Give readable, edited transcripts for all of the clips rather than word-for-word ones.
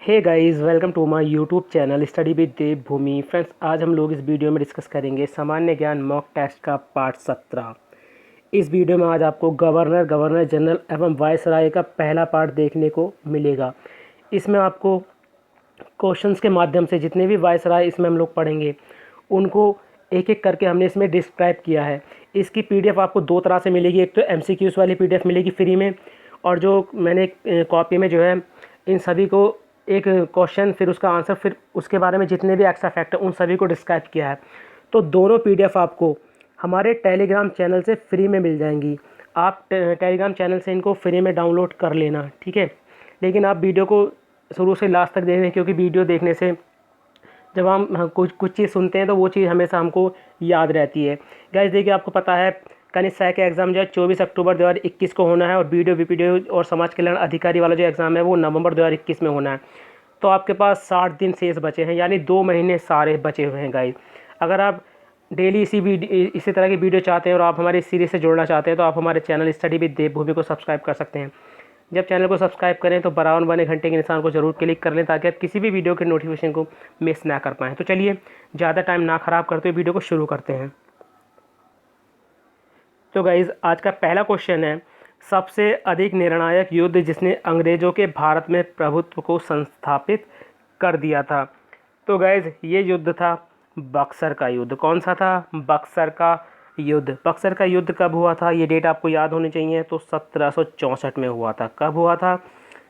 Hey guys, welcome to my YouTube channel study with Devbhoomi. Friends, आज हम लोग इस वीडियो में डिस्कस करेंगे सामान्य ज्ञान मॉक टेस्ट का पार्ट 17। इस वीडियो में आज आपको गवर्नर जनरल एवं वायसराय का पहला पार्ट देखने को मिलेगा। इसमें आपको क्वेश्चंस के माध्यम से जितने भी वायसराय इसमें हम लोग पढ़ेंगे उनको एक एक करके हमने इसमें डिस्क्राइब किया है। इसकी पीडीएफ आपको दो तरह से मिलेगी, एक तो एमसीक्यूज़ वाली पीडीएफ मिलेगी फ्री में, और जो मैंने कॉपी में जो है इन सभी को एक क्वेश्चन फिर उसका आंसर फिर उसके बारे में जितने भी एक्स्ट्रा फैक्ट है उन सभी को डिस्क्राइब किया है। तो दोनों पीडीएफ आपको हमारे टेलीग्राम चैनल से फ्री में मिल जाएंगी। आप टेलीग्राम चैनल से इनको फ्री में डाउनलोड कर लेना, ठीक है। लेकिन आप वीडियो को शुरू से लास्ट तक देखें, क्योंकि वीडियो देखने से जब हम कुछ चीज़ सुनते हैं तो वो चीज़ हमेशा हमको याद रहती है। गाइस देखिए, आपको पता है कनिष्ठ सहायक का एग्ज़ाम जो है 24 अक्टूबर 2021 को होना है, और वीडियो और समाज कल्याण अधिकारी वाला जो एग्ज़ाम है वो नवंबर 2021 में होना है। तो आपके पास 60 दिन शेष बचे हैं, यानी 2 महीने सारे बचे हुए हैं गाइस। अगर आप डेली इसी तरह की वीडियो चाहते हैं और आप हमारे इस सीरीज़ से जुड़ना चाहते हैं तो आप हमारे चैनल स्टडी विद देवभूमि को सब्सक्राइब कर सकते हैं। जब चैनल को सब्सक्राइब करें तो बराबर बने घंटे के निशान को जरूर क्लिक कर लें, ताकि आप किसी भी वीडियो के नोटिफिकेशन को मिस ना कर पाएँ। तो चलिए, ज़्यादा टाइम ना ख़राब करते हुए वीडियो को शुरू करते हैं। तो गाइज़, आज का पहला क्वेश्चन है, सबसे अधिक निर्णायक युद्ध जिसने अंग्रेज़ों के भारत में प्रभुत्व को संस्थापित कर दिया था। तो गाइज़, ये युद्ध था बक्सर का युद्ध। कौन सा था? बक्सर का युद्ध। बक्सर का युद्ध कब हुआ था? ये डेट आपको याद होनी चाहिए। तो 1764 में हुआ था। कब हुआ था?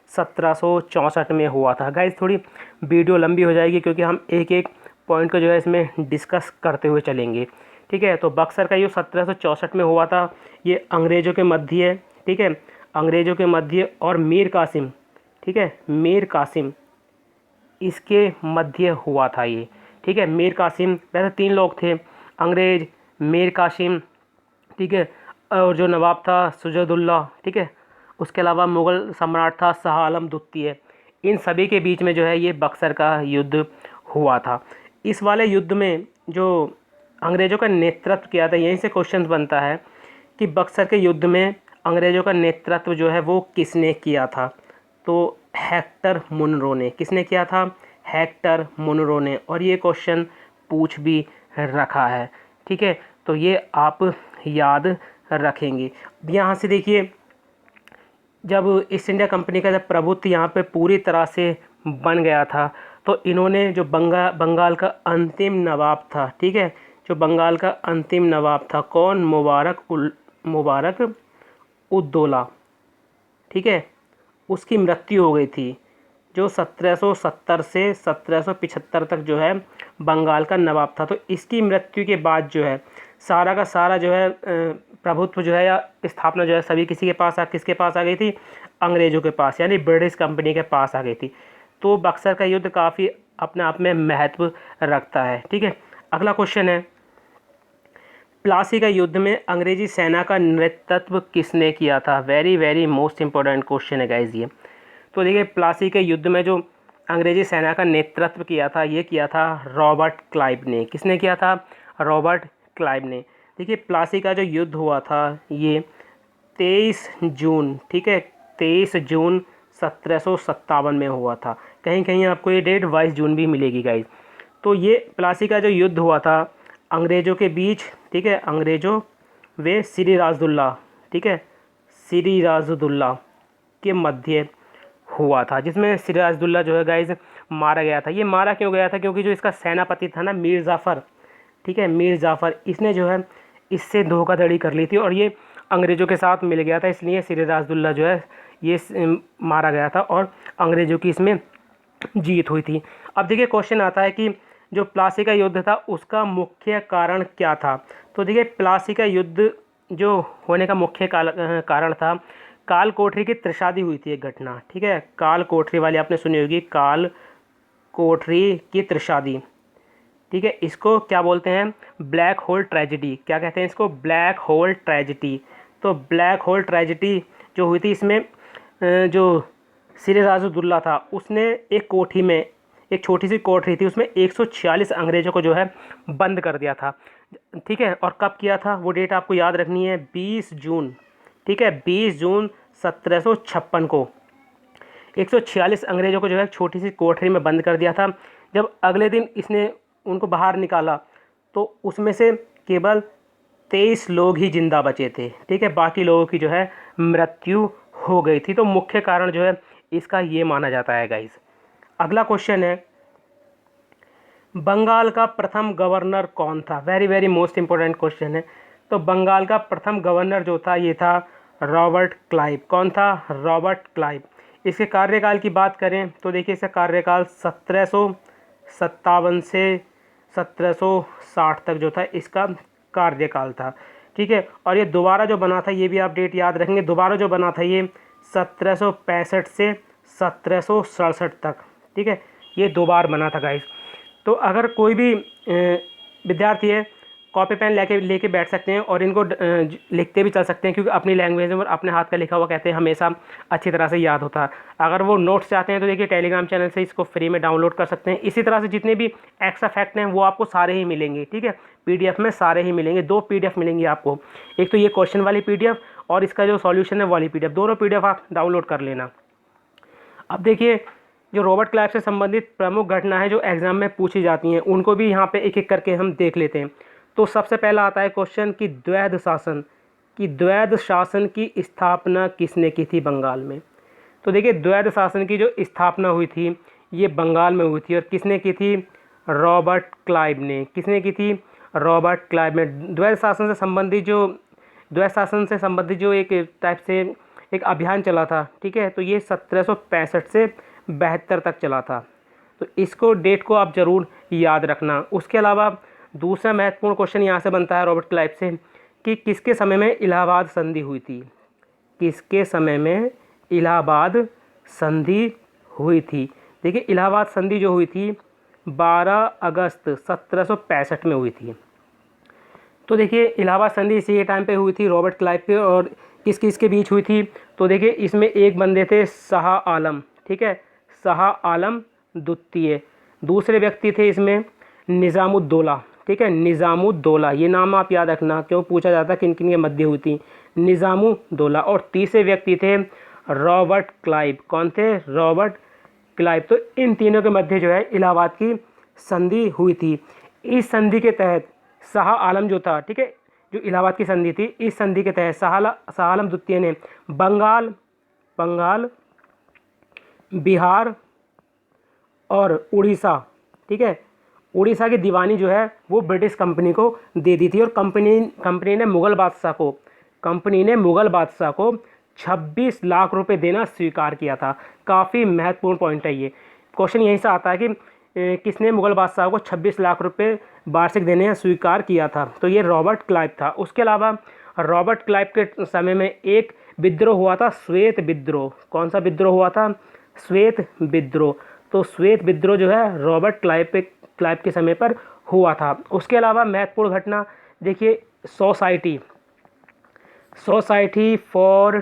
1764 में हुआ था। गाइज़, थोड़ी वीडियो लंबी हो जाएगी क्योंकि हम एक एक पॉइंट को जो है इसमें डिस्कस करते हुए चलेंगे, ठीक है। तो बक्सर का युद्ध 1764 में हुआ था। ये अंग्रेज़ों के मध्य, ठीक है, अंग्रेज़ों के मध्य और मीर कासिम, ठीक है, मीर कासिम इसके मध्य हुआ था ये, ठीक है। मीर कासिम, वैसे 3 लोग थे, अंग्रेज़, मीर कासिम, ठीक है, और जो नवाब था सुजाउद्दौला, ठीक है। उसके अलावा मुग़ल सम्राट था शाह आलम द्वितीय। इन सभी के बीच में जो है ये बक्सर का युद्ध हुआ था। इस वाले युद्ध में जो अंग्रेज़ों का नेतृत्व किया था, यहीं से क्वेश्चन बनता है कि बक्सर के युद्ध में अंग्रेज़ों का नेतृत्व जो है वो किसने किया था। तो हेक्टर मुनरो ने। किसने किया था? हेक्टर मुनरो ने। और ये क्वेश्चन पूछ भी रखा है, ठीक है। तो ये आप याद रखेंगे। यहाँ से देखिए, जब ईस्ट इंडिया कंपनी का जब प्रभुत्व यहाँ पे पूरी तरह से बन गया था, तो इन्होंने जो बंगाल का अंतिम नवाब था, ठीक है, जो बंगाल का अंतिम नवाब था, कौन? मुबारक उद्दौला, ठीक है, उसकी मृत्यु हो गई थी, जो 1770 से 1775 तक जो है बंगाल का नवाब था। तो इसकी मृत्यु के बाद जो है सारा का सारा जो है प्रभुत्व जो है या स्थापना जो है सभी किसके पास आ गई थी? अंग्रेज़ों के पास, यानी ब्रिटिश कंपनी के पास आ गई थी। तो बक्सर का युद्ध काफ़ी अपने आप में महत्व रखता है, ठीक है। अगला क्वेश्चन है, प्लासी का युद्ध में अंग्रेजी सेना का नेतृत्व किसने किया था? Very very most important question है गाइज ये। तो देखिए, प्लासी के युद्ध में जो अंग्रेजी सेना का नेतृत्व किया था, ये किया था रॉबर्ट क्लाइव ने। किसने किया था? रॉबर्ट क्लाइव ने। देखिए, प्लासी का जो युद्ध हुआ था ये 23 जून, ठीक है, 23 जून 1757 में हुआ था। कहीं कहीं आपको ये डेट 22 जून भी मिलेगी गाइज। तो ये प्लासी का जो युद्ध हुआ था अंग्रेज़ों के बीच, ठीक है, अंग्रेज़ों व सिराजुद्दौला, ठीक है, सिराजुद्दौला के मध्य हुआ था, जिसमें सिराजुद्दौला जो है गाइज मारा गया था। ये मारा क्यों गया था? क्योंकि जो इसका सेनापति था ना, मीर जाफ़र, ठीक है, मीर जाफ़र, इसने जो है इससे धोखाधड़ी कर ली थी और ये अंग्रेज़ों के साथ मिल गया था, इसलिए सिराजुद्दौला जो है ये मारा गया था और अंग्रेज़ों की इसमें जीत हुई थी। अब देखिए, क्वेश्चन आता है कि जो प्लासी का युद्ध था उसका मुख्य कारण क्या था। तो देखिए, प्लासी का युद्ध जो होने का मुख्य कारण था, काल कोठरी की त्रसादी हुई थी एक घटना, ठीक है। काल कोठरी वाली आपने सुनी होगी, काल कोठरी की त्रसादी, ठीक है। इसको क्या बोलते हैं? Black hole tragedy. क्या कहते हैं इसको? Black hole tragedy. तो ब्लैक होल ट्रेजेडी जो हुई थी, इसमें जो सिराजुद्दौला था उसने एक कोठी में, एक छोटी सी कोठरी थी, उसमें 146 अंग्रेज़ों को जो है बंद कर दिया था, ठीक है। और कब किया था? वो डेट आपको याद रखनी है, 20 जून, ठीक है, 20 जून 1756 को 146 अंग्रेज़ों को जो है छोटी सी कोठरी में बंद कर दिया था। जब अगले दिन इसने उनको बाहर निकाला तो उसमें से केवल 23 लोग ही जिंदा बचे थे, ठीक है, बाकी लोगों की जो है मृत्यु हो गई थी। तो मुख्य कारण जो है इसका ये माना जाता है गाइस। अगला क्वेश्चन है, बंगाल का प्रथम गवर्नर कौन था? Very very most important question है। तो बंगाल का प्रथम गवर्नर जो था ये था रॉबर्ट क्लाइव। कौन था? Robert Clive. इसके कार्यकाल की बात करें तो देखिए इसका कार्यकाल 1757 से 1760 तक जो था इसका कार्यकाल था, ठीक है। और ये दोबारा जो बना था, ये भी आप डेट याद रखेंगे, दोबारा जो बना था ये 1765 से 1767 तक, ठीक है, ये 2 बार बना था गाइस। तो अगर कोई भी विद्यार्थी है, कॉपी पेन लेके बैठ सकते हैं और इनको लिखते भी चल सकते हैं, क्योंकि अपनी लैंग्वेज में और अपने हाथ का लिखा हुआ कहते हैं हमेशा अच्छी तरह से याद होता है। अगर वो नोट्स चाहते हैं तो देखिए टेलीग्राम चैनल से इसको फ्री में डाउनलोड कर सकते हैं। इसी तरह से जितने भी एक्स्ट्रा फैक्ट हैं वो आपको सारे ही मिलेंगे, ठीक है, PDF में सारे ही मिलेंगे। 2 PDF मिलेंगी आपको, एक तो ये क्वेश्चन वाली PDF और इसका जो सॉल्यूशन है वाली PDF, दोनों PDF आप डाउनलोड कर लेना। अब देखिए जो रॉबर्ट क्लाइव से संबंधित प्रमुख घटनाएं जो एग्जाम में पूछी जाती हैं उनको भी यहाँ पे एक एक करके हम देख लेते हैं। तो सबसे पहला आता है क्वेश्चन कि द्वैध शासन की स्थापना किसने की थी बंगाल में? तो देखिए द्वैध शासन की जो स्थापना हुई थी ये बंगाल में हुई थी और किसने की थी? रॉबर्ट क्लाइव ने। किसने की थी? रॉबर्ट क्लाइव ने। द्वैध शासन से संबंधित जो एक टाइप से एक अभियान चला था, ठीक है, तो ये 1765 से 72 तक चला था। तो इसको डेट को आप ज़रूर याद रखना। उसके अलावा दूसरा महत्वपूर्ण क्वेश्चन यहाँ से बनता है रॉबर्ट क्लाइव से कि किसके समय में इलाहाबाद संधि हुई थी? किसके समय में इलाहाबाद संधि हुई थी? देखिए इलाहाबाद संधि जो हुई थी 12 अगस्त 1765 में हुई थी। तो देखिए इलाहाबाद संधि इसी टाइम पे हुई थी रॉबर्ट क्लाइव के, और किस किस के बीच हुई थी? तो देखिए इसमें एक बंदे थे शाह आलम, ठीक है, शाह आलम द्वितीय। दूसरे व्यक्ति थे इसमें निज़ामुद्दौला, ठीक है, निज़ामुद्दौला, ये नाम आप याद रखना, क्यों पूछा जाता है किन किन के मध्य हुई थी, निज़ामुद्दौला। और तीसरे व्यक्ति थे रॉबर्ट क्लाइव। कौन थे? Robert Clive. तो इन तीनों के मध्य जो है इलाहाबाद की संधि हुई थी। इस संधि के तहत शाह आलम जो था, ठीक है, जो इलाहाबाद की संधि थी, इस संधि के तहत शाह आलम द्वितीय ने बंगाल, बिहार और उड़ीसा, ठीक है, उड़ीसा की दीवानी जो है वो ब्रिटिश कंपनी को दे दी थी। और कंपनी ने मुग़ल बादशाह को 26 लाख रुपए देना स्वीकार किया था। काफ़ी महत्वपूर्ण पॉइंट है ये। क्वेश्चन यहीं से आता है कि किसने मुग़ल बादशाह को 26 लाख रुपए वार्षिक देने स्वीकार किया था? तो ये रॉबर्ट क्लाइव था। उसके अलावा रॉबर्ट क्लाइव के समय में एक विद्रोह हुआ था, श्वेत विद्रोह। कौन सा विद्रोह हुआ था? श्वेत विद्रोह। तो श्वेत विद्रोह जो है रॉबर्ट क्लाइव के समय पर हुआ था। उसके अलावा महत्वपूर्ण घटना देखिए सोसाइटी फॉर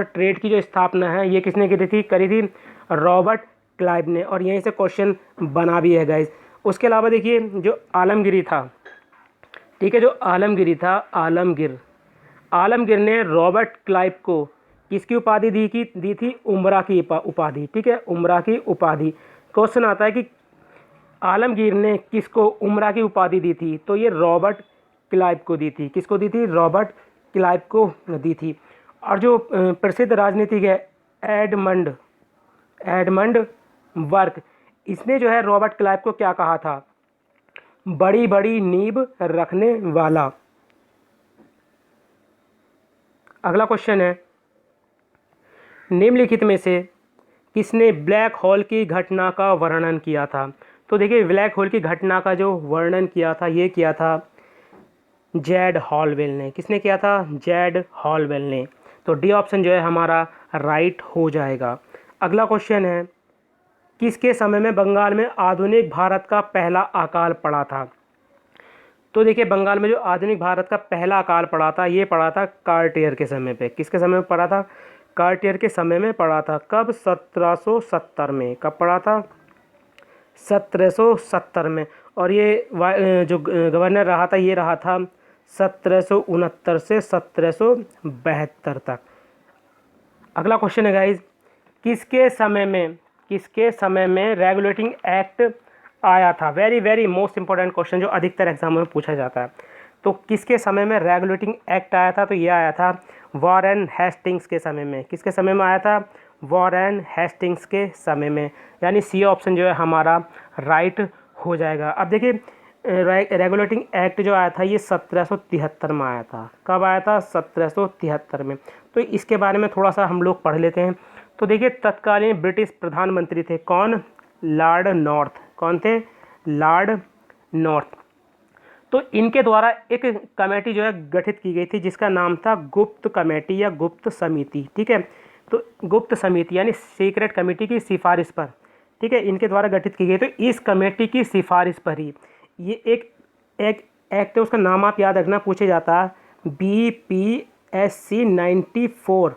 ट्रेड की जो स्थापना है ये किसने करी थी? रॉबर्ट क्लाइव ने। और यहीं से क्वेश्चन बना भी है गाइस। उसके अलावा देखिए जो आलमगिरी था, ठीक है, जो आलमगीर ने रॉबर्ट क्लाइव को किसकी उपाधि दी थी? उमरा की उपाधि, ठीक है, उमरा की उपाधि। क्वेश्चन आता है कि आलमगीर ने किसको उमरा की उपाधि दी थी? तो ये रॉबर्ट क्लाइव को दी थी। किसको दी थी? रॉबर्ट क्लाइव को दी थी। और जो प्रसिद्ध राजनीतिक है एडमंड वर्क, इसने जो है रॉबर्ट क्लाइव को क्या कहा था? बड़ी बड़ी नींव रखने वाला। अगला क्वेश्चन है, निम्नलिखित में से किसने ब्लैक होल की घटना का वर्णन किया था? तो देखिए ब्लैक होल की घटना का जो वर्णन किया था ये किया था जेड हॉलवेल ने। किसने किया था? जेड हॉलवेल ने। तो डी ऑप्शन जो है हमारा राइट हो जाएगा। अगला क्वेश्चन है, किसके समय में बंगाल में आधुनिक भारत का पहला अकाल पड़ा था? तो देखिए बंगाल में जो आधुनिक भारत का पहला अकाल पड़ा था ये पड़ा था कार्टियर के समय पे। किसके समय में पड़ा था? कार्टियर के समय में पड़ा था। कब? 1770 में। कब पड़ा था? 1770 में। और ये जो गवर्नर रहा था ये रहा था 1769 से 1772 तक। अगला क्वेश्चन है गाइज, किसके समय में रेगुलेटिंग एक्ट आया था? Very very most important question जो अधिकतर एग्जामों में पूछा जाता है। तो किसके समय में रेगुलेटिंग एक्ट आया था? तो ये आया था वॉरेन हेस्टिंग्स के समय में। किसके समय में आया था? वॉरेन हेस्टिंग्स के समय में, यानी सी ऑप्शन जो है हमारा राइट हो जाएगा। अब देखिए रेगुलेटिंग एक्ट जो आया था ये 1773 में आया था। कब आया था? 1773 में। तो इसके बारे में थोड़ा सा हम लोग पढ़ लेते हैं। तो देखिए तत्कालीन ब्रिटिश प्रधानमंत्री थे कौन? Lord north. कौन थे? Lord north. तो इनके द्वारा एक कमेटी जो है गठित की गई थी जिसका नाम था गुप्त कमेटी या गुप्त समिति। ठीक है, तो गुप्त समिति यानी सीक्रेट कमेटी की सिफारिश पर, ठीक है, इनके द्वारा गठित की गई। तो इस कमेटी की सिफारिश पर ही ये एक एक्ट है, उसका नाम आप याद रखना, पूछे जाता है BPSC 94।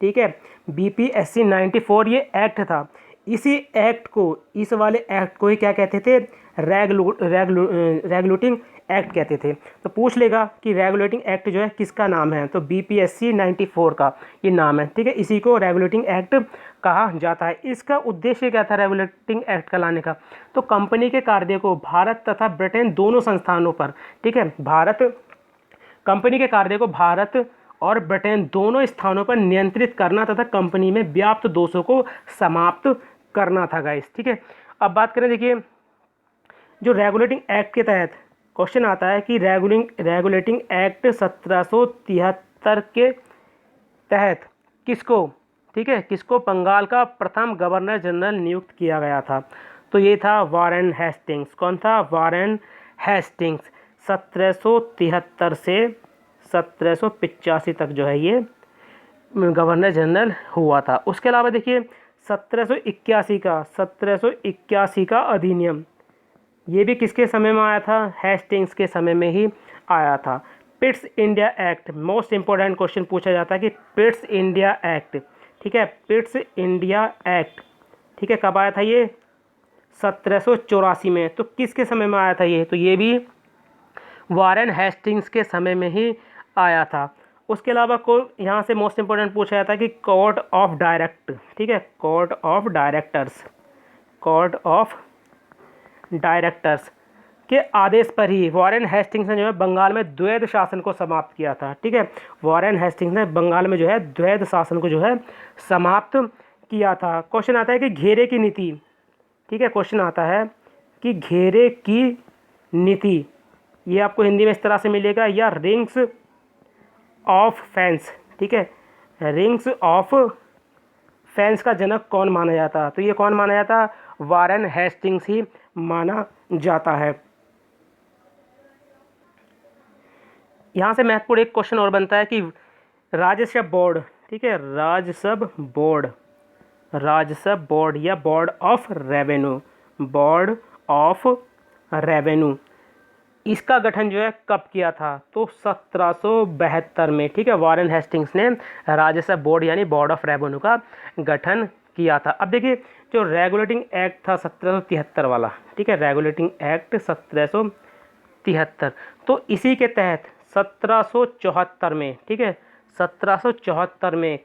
ठीक है, BPSC 94 ये एक्ट था। इसी एक्ट को, इस वाले एक्ट को ही क्या कहते थे? रेगुलेटिंग एक्ट कहते थे। तो पूछ लेगा कि रेगुलेटिंग एक्ट जो है किसका नाम है? तो BPSC 94 का ये नाम है। ठीक है, इसी को रेगुलेटिंग एक्ट कहा जाता है। इसका उद्देश्य क्या था रेगुलेटिंग एक्ट का लाने का? तो कंपनी के कार्य को भारत तथा ब्रिटेन दोनों संस्थानों पर, ठीक है, कंपनी के कार्य को भारत और ब्रिटेन दोनों स्थानों पर नियंत्रित करना तथा कंपनी में व्याप्त दोषों को समाप्त करना था गाइस। ठीक है, अब बात करें, देखिए जो रेगुलेटिंग एक्ट के तहत क्वेश्चन आता है कि रेगुलेटिंग एक्ट 1773 के तहत किसको, ठीक है, किसको बंगाल का प्रथम गवर्नर जनरल नियुक्त किया गया था? तो ये था वॉरेन हेस्टिंग्स। कौन था? Warren Hastings. 1773 से 1785 तक जो है ये गवर्नर जनरल हुआ था। उसके अलावा देखिए 1781 का अधिनियम, ये भी किसके समय में आया था? हेस्टिंग्स के समय में ही आया था। Pitt's India act, most important question पूछा जाता है कि पिट्स इंडिया एक्ट, ठीक है, पिट्स इंडिया एक्ट, ठीक है, कब आया था ये? 1784 में। तो किसके समय में आया था ये? तो ये भी वॉरेन हेस्टिंग्स के समय में ही आया था। उसके अलावा को यहाँ से मोस्ट इंपॉर्टेंट पूछा जाता है कि कोर्ट ऑफ डायरेक्ट, ठीक है, कोर्ट ऑफ डायरेक्टर्स के आदेश पर ही वॉरेन हेस्टिंग्स ने जो है बंगाल में द्वैध शासन को समाप्त किया था। ठीक है, वॉरेन हेस्टिंग्स ने बंगाल में जो है द्वैध शासन को जो है समाप्त किया था। क्वेश्चन आता है कि घेरे की नीति, ठीक है, क्वेश्चन आता है कि घेरे की नीति, ये आपको हिंदी में इस तरह से मिलेगा, या रिंग्स ऑफ फेंस, ठीक है, रिंग्स ऑफ फेंस का जनक कौन माना जाता? तो ये कौन माना जाता? वॉरेन हेस्टिंग्स ही माना जाता है। यहाँ से महत्वपूर्ण एक क्वेश्चन और बनता है कि राजस्व बोर्ड, ठीक है, राजस्व बोर्ड या बोर्ड ऑफ रेवेन्यू, इसका गठन जो है कब किया था? तो 1772 में। ठीक है, वॉरेन हेस्टिंग्स ने राजस्व बोर्ड यानी बोर्ड ऑफ रेवेन्यू का गठन किया था। अब देखिए जो रेगुलेटिंग एक्ट था 1773 वाला, ठीक है, रेगुलेटिंग एक्ट 1773, तो इसी के तहत 1774 में, ठीक है, 1774 में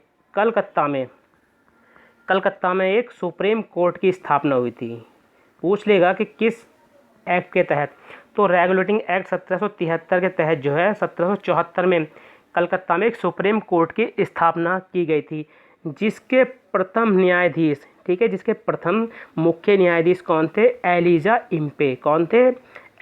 कलकत्ता में एक सुप्रीम कोर्ट की स्थापना हुई थी। पूछ लेगा कि किस एक्ट के तहत? तो रेगुलेटिंग एक्ट 1773 के तहत जो है 1774 में कलकत्ता में एक सुप्रीम कोर्ट की स्थापना की गई थी, जिसके प्रथम न्यायाधीश, ठीक है, जिसके प्रथम मुख्य न्यायाधीश कौन थे? Elijah Impey. कौन थे?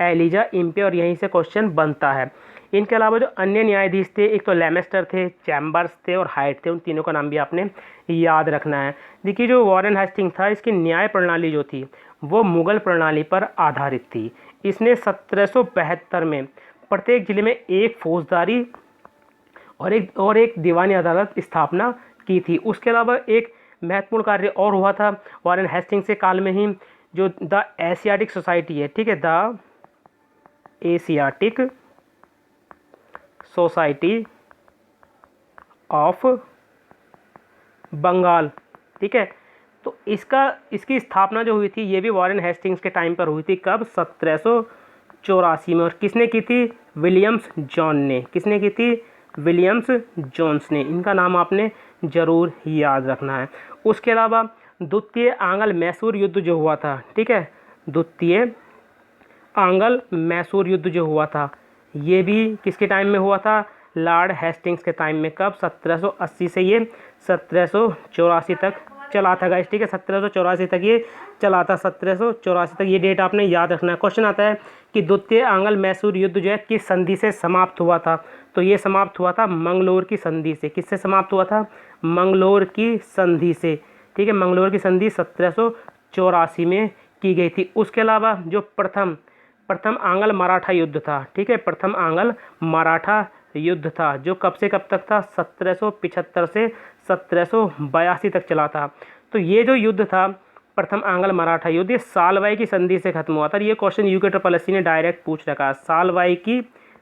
Elijah Impey. और यहीं से क्वेश्चन बनता है। इनके अलावा जो अन्य न्यायाधीश थे, एक तो लेमेस्टर थे, चैम्बर्स थे और हाइट थे, उन तीनों का नाम भी आपने याद रखना है। देखिए जो वॉरेन हेस्टिंग्स था, इसकी न्याय प्रणाली जो थी वो मुगल प्रणाली पर आधारित थी। इसने 1772 में प्रत्येक जिले में एक फौजदारी और एक दीवानी अदालत स्थापना की थी। उसके अलावा एक महत्वपूर्ण कार्य और हुआ था वॉरेन हेस्टिंग्स के काल में ही, जो द एशियाटिक सोसाइटी है, ठीक है, the Asiatic Society of Bengal, ठीक है, तो इसकी स्थापना जो हुई थी ये भी वॉरेन हेस्टिंग्स के टाइम पर हुई थी। कब? 1784 में। और किसने की थी? विलियम्स जॉन ने। किसने की थी? विलियम्स जोन्स ने। इनका नाम आपने ज़रूर याद रखना है। उसके अलावा द्वितीय आंग्ल मैसूर युद्ध जो हुआ था, ठीक है, द्वितीय आंग्ल मैसूर युद्ध जो हुआ था ये भी किसके टाइम में हुआ था? लॉर्ड हेस्टिंग्स के टाइम में। कब? 1780 से ये 1784 तक चला था गाइस, ठीक है, 1784 तक ये चला था, 1784 तक ये डेट आपने याद रखना है। क्वेश्चन आता है कि द्वितीय आंग्ल मैसूर युद्ध जो है किस संधि से समाप्त हुआ था? तो ये समाप्त हुआ था मंगलोर की संधि से। किससे समाप्त हुआ था? मंगलोर की संधि से, ठीक है, मंगलोर की संधि 1784 में की गई थी। उसके अलावा जो प्रथम आंग्ल मराठा युद्ध था, ठीक है, प्रथम आंग्ल मराठा युद्ध था जो कब से कब तक था? 1775 से 1782 तक चला था। तो ये जो युद्ध था प्रथम आंग्ल मराठा युद्ध, ये सालवाई की संधि से खत्म हुआ था। ये क्वेश्चन यूके SSS ने डायरेक्ट पूछ रखा है, सालवाई की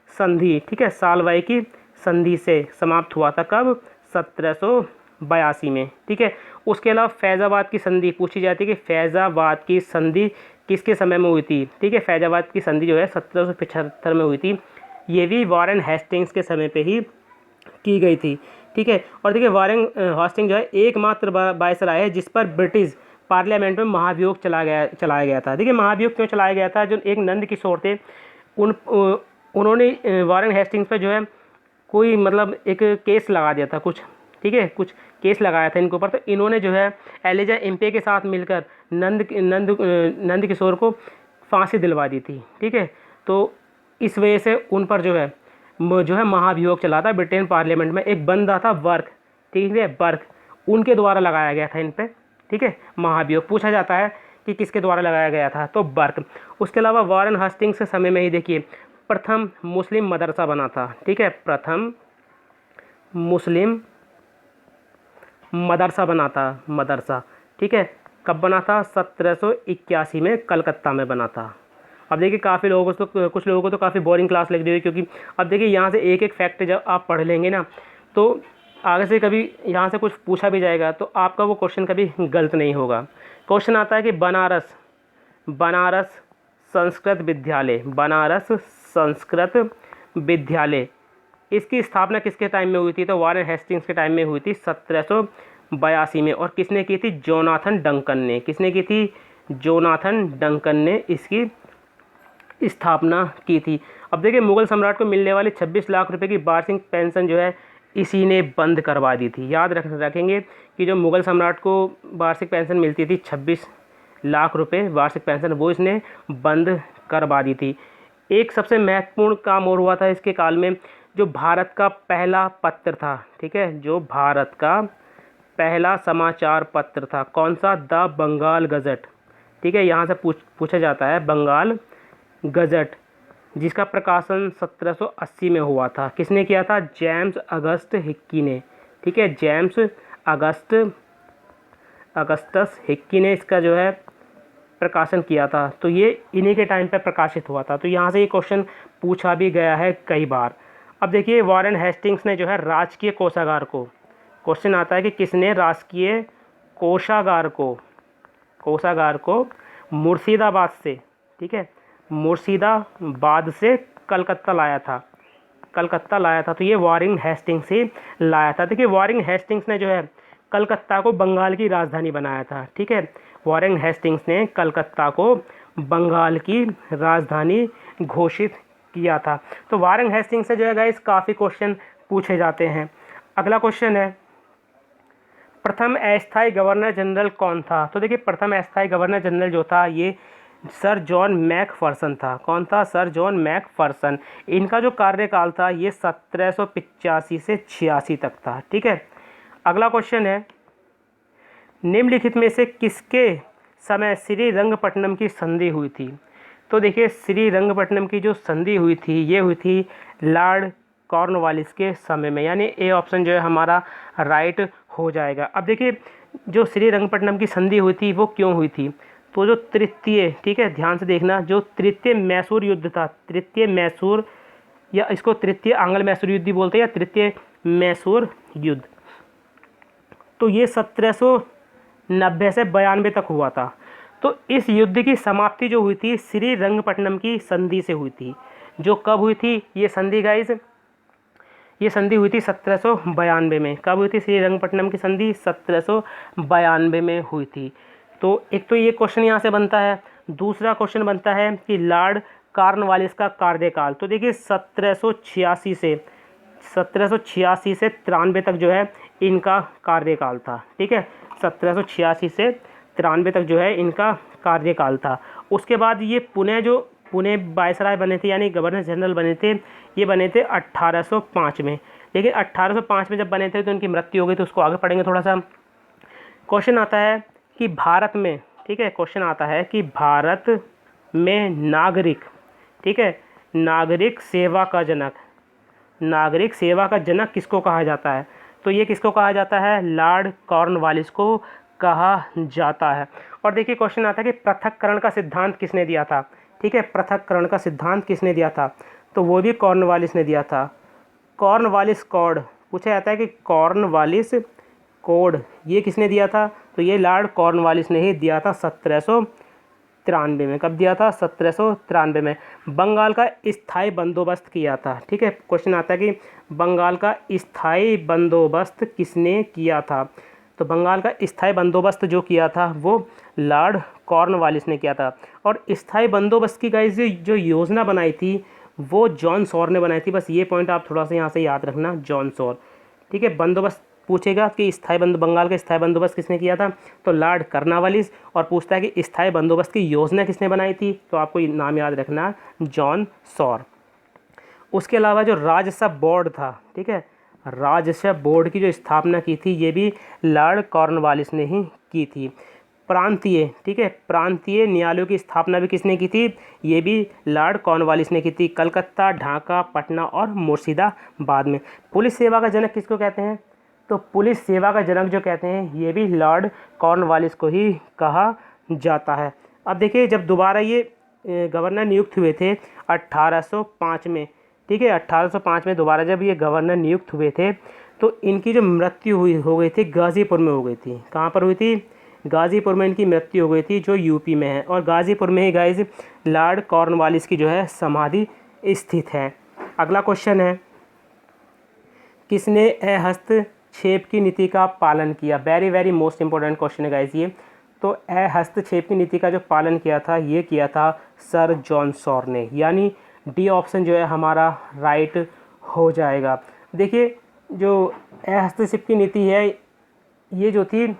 संधि, ठीक है, सालवाई की संधि से समाप्त हुआ था। कब? 1782 में, ठीक है। उसके अलावा फैज़ाबाद की संधि पूछी जाती है कि फैज़ाबाद की संधि किसके समय में हुई थी? ठीक है, फैज़ाबाद की संधि जो है 1775 में हुई थी। ये भी वॉरेन हेस्टिंग्स के समय पे ही की गई थी, ठीक है। और देखिए वॉरेन हेस्टिंग्स जो है एकमात्र वायसराय है जिस पर ब्रिटिश पार्लियामेंट में महाभियोग चलाया गया था। देखिए महाभियोग क्यों चलाया गया था? जो एक नंद किशोर थे उन्होंने वॉरेन हेस्टिंग्स पर जो है कोई मतलब एक केस लगा दिया था कुछ, ठीक है, कुछ केस लगाया था इनके ऊपर। तो इन्होंने जो है एलिजा इम्पे के साथ मिलकर नंद किशोर को फांसी दिलवा दी थी, ठीक है। तो इस वजह से उन पर जो है महाभियोग चला था ब्रिटेन पार्लियामेंट में। एक बंदा था बर्क, ठीक है, बर्क, उनके द्वारा लगाया गया था इन पे, ठीक है, महाभियोग। पूछा जाता है कि किसके द्वारा लगाया गया था? तो बर्क। उसके अलावा वॉरेन हेस्टिंग्स के समय में ही देखिए प्रथम मुस्लिम मदरसा बना था, ठीक है, प्रथम मुस्लिम मदरसा बना था, मदरसा, ठीक है। कब बना था? 1781 में कलकत्ता में बना था। अब देखिए काफ़ी लोगों को तो कुछ लोगों को तो काफ़ी बोरिंग क्लास लग रही है, क्योंकि अब देखिए यहाँ से एक एक फैक्ट जब आप पढ़ लेंगे ना तो आगे से कभी यहाँ से कुछ पूछा भी जाएगा तो आपका वो क्वेश्चन कभी गलत नहीं होगा। क्वेश्चन आता है कि बनारस संस्कृत विद्यालय, बनारस संस्कृत विद्यालय, इसकी स्थापना किसके टाइम में हुई थी? तो वॉरेन हेस्टिंग्स के टाइम में हुई थी 1782 में। और किसने की थी? जोनाथन डंकन ने। किसने की थी? जोनाथन डंकन ने इसकी स्थापना की थी। अब देखिए मुगल सम्राट को मिलने वाली 26 लाख रुपए की वार्षिक पेंशन जो है इसी ने बंद करवा दी थी। याद रखेंगे कि जो मुगल सम्राट को वार्षिक पेंशन मिलती थी 26 लाख रुपए वार्षिक पेंशन, वो इसने बंद करवा दी थी। एक सबसे महत्वपूर्ण काम और हुआ था इसके काल में, जो भारत का पहला पत्र था, ठीक है, जो भारत का पहला समाचार पत्र था, कौन सा? द बंगाल गजट, ठीक है, यहाँ से पूछा जाता है बंगाल गजट, जिसका प्रकाशन 1780 में हुआ था। किसने किया था? जेम्स अगस्त हिक्की ने, ठीक है, जेम्स अगस्टस हिक्की ने इसका जो है प्रकाशन किया था। तो ये इन्हीं के टाइम पे प्रकाशित हुआ था। तो यहाँ से ये क्वेश्चन पूछा भी गया है कई बार। अब देखिए वॉरेन हेस्टिंग्स ने जो है राजकीय कोषागार को, क्वेश्चन आता है कि किसने राजकीय कोषागार को मुर्शिदाबाद से, ठीक है, मुर्शिदाबाद से कलकत्ता लाया था। तो ये वॉरेन हेस्टिंग्स से लाया था। देखिए वॉरेन हेस्टिंग्स ने जो है कलकत्ता को बंगाल की राजधानी बनाया था, ठीक है, वॉरेन हेस्टिंग्स ने कलकत्ता को बंगाल की राजधानी घोषित किया था। तो वॉरेन हेस्टिंग्स से जो है गाइस काफ़ी क्वेश्चन पूछे जाते हैं। अगला क्वेश्चन है प्रथम अस्थायी गवर्नर जनरल कौन था? तो देखिए प्रथम अस्थायी गवर्नर जनरल जो था ये सर जॉन मैकफर्सन था। कौन था? Sir John Macpherson. इनका जो कार्यकाल था ये 1785 से 86 तक था, ठीक है। अगला क्वेश्चन है निम्नलिखित में से किसके समय श्रीरंगपट्टनम की संधि हुई थी? तो देखिए श्रीरंगपट्टनम की जो संधि हुई थी ये हुई थी लॉर्ड कॉर्नवालिस के समय में, यानी ए ऑप्शन जो है हमारा राइट हो जाएगा। अब देखिए जो श्रीरंगपट्टनम की संधि हुई थी वो क्यों हुई थी? तो जो तृतीय, ठीक है, ध्यान से देखना, जो तृतीय मैसूर युद्ध था, तृतीय मैसूर, या इसको तृतीय आंग्ल मैसूर युद्ध बोलते हैं या तृतीय मैसूर युद्ध, तो ये 1790 से 92 तक हुआ था। तो इस युद्ध की समाप्ति जो हुई थी श्रीरंगपट्टनम की संधि से हुई थी। जो कब हुई थी ये संधि गाइस? ये संधि हुई थी 1792 में। कब हुई थी श्रीरंगपट्टनम की संधि? 1792 में हुई थी। तो एक तो ये क्वेश्चन यहाँ से बनता है। दूसरा क्वेश्चन बनता है कि लॉर्ड कॉर्नवालिस का कार्यकाल। तो देखिए 1786 से 93 तक जो है इनका कार्यकाल था। ठीक है, 1786 से 93 तक जो है इनका कार्यकाल था। उसके बाद ये पुणे वायसराय बने थे, यानी गवर्नर जनरल बने थे, ये बने थे 1805 में। लेकिन 1805 में जब बने थे तो उनकी मृत्यु हो गई। तो उसको आगे पढ़ेंगे थोड़ा सा। क्वेश्चन आता है कि भारत में, ठीक है, क्वेश्चन आता है कि भारत में नागरिक, ठीक है, नागरिक सेवा का जनक किसको कहा जाता है? तो ये किसको कहा जाता है? लॉर्ड कॉर्नवालिस को कहा जाता है। और देखिए क्वेश्चन आता है कि पृथक्करण का सिद्धांत किसने दिया था? ठीक है, पृथक्करण का सिद्धांत किसने दिया था? तो वो भी कॉर्नवालिस ने दिया था। कॉर्नवालिस कोड पूछा जाता है कि कॉर्नवालिस कोड ये किसने दिया था? तो ये लॉर्ड कॉर्नवालिस ने ही दिया था 1793 में। कब दिया था? 1793 में। बंगाल का स्थायी बंदोबस्त किया था। ठीक है, क्वेश्चन आता है कि बंगाल का स्थायी बंदोबस्त किसने किया था? तो बंगाल का स्थायी बंदोबस्त जो किया था वो लॉर्ड कॉर्नवालिस ने किया था। और स्थायी बंदोबस्त की गाइस जो योजना बनाई थी वो जॉन सॉर ने बनाई थी। बस ये पॉइंट आप थोड़ा सा यहाँ से याद रखना, जॉन सॉर। ठीक है, बंदोबस्त पूछेगा कि बंगाल का स्थायी बंदोबस्त किसने किया था? तो लॉर्ड कॉर्नवालिस। और पूछता है कि स्थायी बंदोबस्त की योजना किसने बनाई थी? तो आपको नाम याद रखना, जॉन सॉर। उसके अलावा जो राजस्व बोर्ड था, ठीक है, राजस्व बोर्ड की जो स्थापना की थी ये भी लॉर्ड कॉर्नवालिस ने ही की थी। प्रांतीय, ठीक है, प्रांतीय न्यायालयों की स्थापना भी किसने की थी? ये भी लॉर्ड कॉर्नवालिस ने की थी। कलकत्ता, ढाका, पटना और मुर्शिदाबाद में। पुलिस सेवा का जनक किसको कहते हैं? तो पुलिस सेवा का जनक जो कहते हैं ये भी लॉर्ड कॉर्नवालिस को ही कहा जाता है। अब देखिए जब दोबारा ये गवर्नर नियुक्त हुए थे 1805 में, ठीक है, 1805 में दोबारा जब ये गवर्नर नियुक्त हुए थे तो इनकी जो मृत्यु हो गई थी गाज़ीपुर में हो गई थी। कहाँ पर हुई थी? गाज़ीपुर में इनकी मृत्यु हो गई थी, जो यूपी में है। और गाज़ीपुर में ही गाइज लॉर्ड कॉर्नवालिस की जो है समाधि स्थित है। अगला क्वेश्चन है, किसने हस्तक्षेप की नीति का पालन किया? Very very most important question है गाइज ये। तो हस्तक्षेप की नीति का जो पालन किया था ये किया था सर जॉन सॉर ने, यानी डी ऑप्शन जो है हमारा राइट हो जाएगा। देखिए जो हस्तक्षेप की नीति है ये जो थी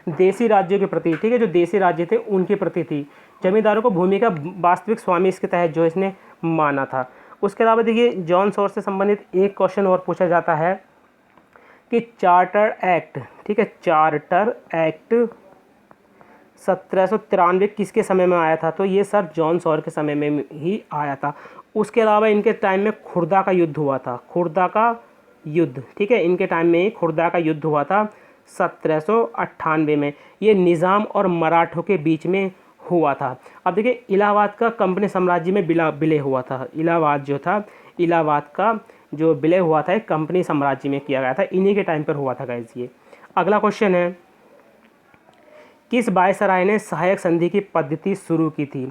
देसी राज्यों के प्रति, ठीक है, जो देसी राज्य थे उनके प्रति थी। जमींदारों को भूमि का वास्तविक स्वामी इसके तहत जो इसने माना था। उसके अलावा देखिए जॉन सॉर से संबंधित एक क्वेश्चन और पूछा जाता है कि चार्टर एक्ट, ठीक है, चार्टर एक्ट 1793 किसके समय में आया था? तो ये सर जॉन सॉर के समय में ही आया था। उसके अलावा इनके टाइम में खुर्दा का युद्ध हुआ था, खुर्दा का युद्ध, ठीक है, इनके टाइम में खुर्दा का युद्ध हुआ था 1798 में। ये निज़ाम और मराठों के बीच में हुआ था। अब देखिए इलाहाबाद का कंपनी साम्राज्य में विलय हुआ था। इलाहाबाद जो था, इलाहाबाद का जो विलय हुआ था एक कंपनी साम्राज्य में किया गया था, इन्हीं के टाइम पर हुआ था गाइस ये। अगला क्वेश्चन है, किस वायसराय ने सहायक संधि की पद्धति शुरू की थी?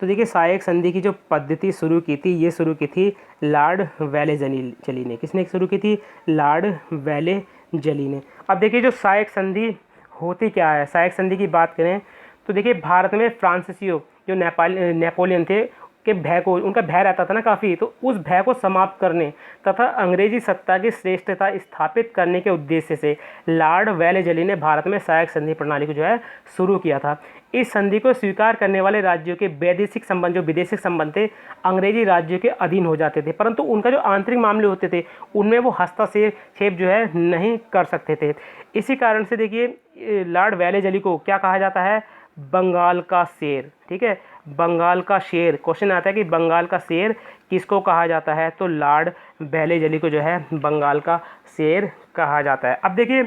तो देखिए सहायक संधि की जो पद्धति शुरू की थी ये शुरू की थी लॉर्ड वेलेजली ने। किसने शुरू की थी? लॉर्ड वेलेजली ने। अब देखिए जो सहायक संधि होती क्या है, सहायक संधि की बात करें तो देखिए भारत में फ्रांसीसियों जो नेपोलियन थे के भय को, उनका भय रहता था ना काफ़ी, तो उस भय को समाप्त करने तथा अंग्रेजी सत्ता की श्रेष्ठता स्थापित करने के उद्देश्य से लॉर्ड वेलेजली ने भारत में सहायक संधि प्रणाली को जो है शुरू किया था। इस संधि को स्वीकार करने वाले राज्यों के वैदेशिक संबंध, जो विदेशिक संबंध थे, अंग्रेजी राज्यों के अधीन हो जाते थे, परंतु उनका जो आंतरिक मामले होते थे उनमें वो हस्तक्षेप जो है नहीं कर सकते थे। इसी कारण से देखिए लॉर्ड वेलेजली को क्या कहा जाता है? बंगाल का शेर, ठीक है, बंगाल का शेर। क्वेश्चन आता है कि बंगाल का शेर किसको कहा जाता है? तो लॉर्ड वेलेजली को जो है बंगाल का शेर कहा जाता है। अब देखिए